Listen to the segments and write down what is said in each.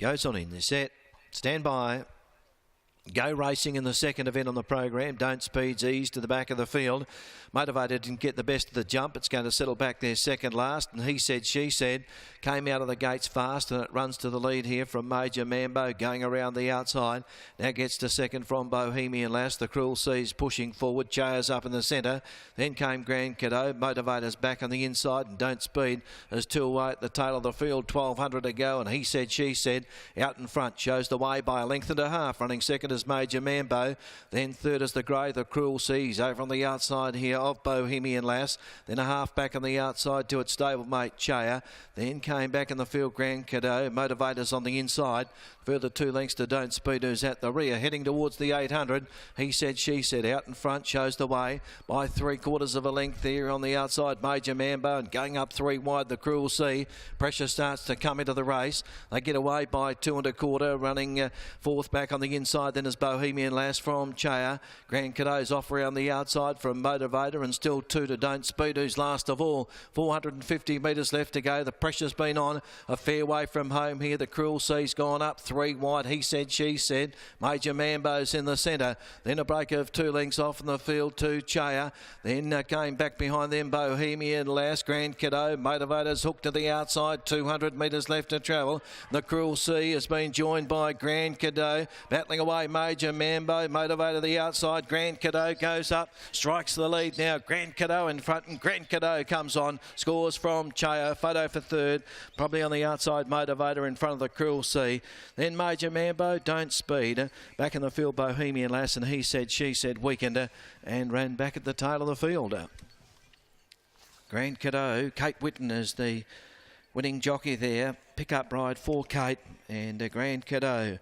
Goes on in. They're set. Stand by. Go racing in the second event on the program. Don't Speed's ease to the back of the field. Motivated didn't get the best of the jump. It's going to settle back there second last. And He Said, She Said came out of the gates fast, and it runs to the lead here from Major Mambo going around the outside. Now gets to second from Bohemian Lass. The Cruel Seas pushing forward. Chayas up in the centre. Then came Grand Cadeau. Motivators back on the inside, and Don't Speed is 2 away at the tail of the field. 1200 to go, and He Said, She Said out in front shows the way by a length and a half. Running second is Major Mambo. Then third is the grey, the Cruel Seas over on the outside here of Bohemian Lass. Then a half back on the outside to its stablemate Chaya. Then came back in the field Grand Cadeau. Motivators on the inside. Further 2 lengths to Don't Speed, who's at the rear. Heading towards the 800. He Said, She Said out in front shows the way by 3/4 of a length there on the outside. Major Mambo, and going up 3 wide the Cruel Sea. Pressure starts to come into the race. They get away by 2 1/4. Running fourth back on the inside then is Bohemian Lass from Chaya. Grand Cadeau's off around the outside from Motivator, and still 2 to Don't Speed, who's last of all. 450 metres left to go. The pressure's been on a fair way from home here. The Cruel Sea's gone up 3 wide. He Said, She Said. Major Mambo's in the centre. Then a break of 2 lengths off in the field to Chaya. Then came back behind them Bohemian Lass. Grand Cadeau. Motivators hooked to the outside. 200 metres left to travel. The Cruel Sea has been joined by Grand Cadeau. Battling away Major Mambo. Motivator the outside. Grand Cadeau goes up. Strikes the lead now. Grand Cadeau in front, and Grand Cadeau comes on. Scores from Chaya. Photo for third. Probably on the outside Motivator in front of the Cruel Sea. Then Major Mambo. Don't Speed. Back in the field Bohemian Lass, and He Said, She Said weakened and ran back at the tail of the field. Grand Cadeau. Kate Whitten is the winning jockey there. Pick-up ride for Kate, and Grand Cadeau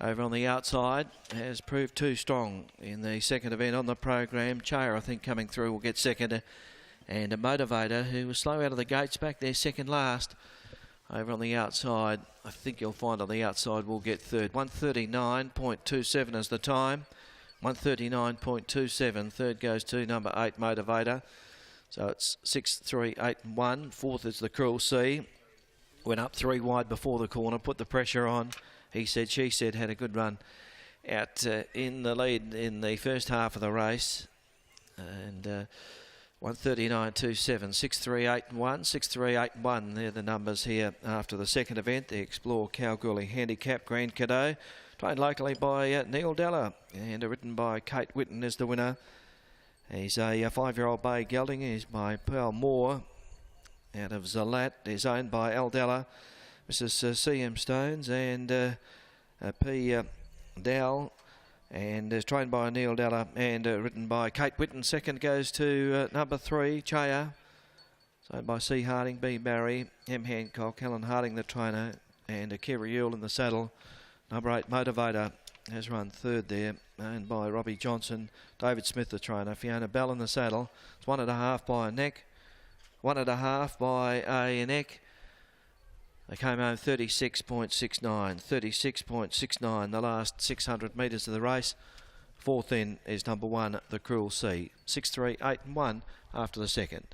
over on the outside has proved too strong in the second event on the program. Chaya, I think, coming through will get second, and a Motivator who was slow out of the gates back there second last over on the outside. I think you'll find on the outside will get third. 1:39.27 is the time. 1:39.27. Third goes to number 8 Motivator. So it's 6, 3, 8 and 1. Fourth is the Cruel Sea. Went up 3 wide before the corner, put the pressure on. He Said, She Said had a good run out in the lead in the first half of the race. And 1:39.27, 6, 3, 8 and 1, 6, 3, 8 and 1. They're the numbers here after the second event. The Explore Kalgoorlie Handicap. Grand Cadeau, trained locally by Neil Della, and written by Kate Whitten is the winner. He's a 5-year-old bay gelding. He's by Pearl Moore out of Zalat. He's owned by Al Della, Mrs. C.M. Stones, and P. Dowell, and is trained by Neil Della and written by Kate Whitten. Second goes to number 3, Chaya, so by C. Harding, B. Barry, M. Hancock, Helen Harding the trainer, and Kerry Ewell in the saddle. Number 8 Motivator has run third there, owned by Robbie Johnson. David Smith the trainer. Fiona Bell in the saddle. It's 1.5 by a neck. 1.5 by a neck. They came home 36.69. 36.69 the last 600 metres of the race. Fourth in is number 1, the Cruel Sea. 6, 3, 8 and 1 after the second.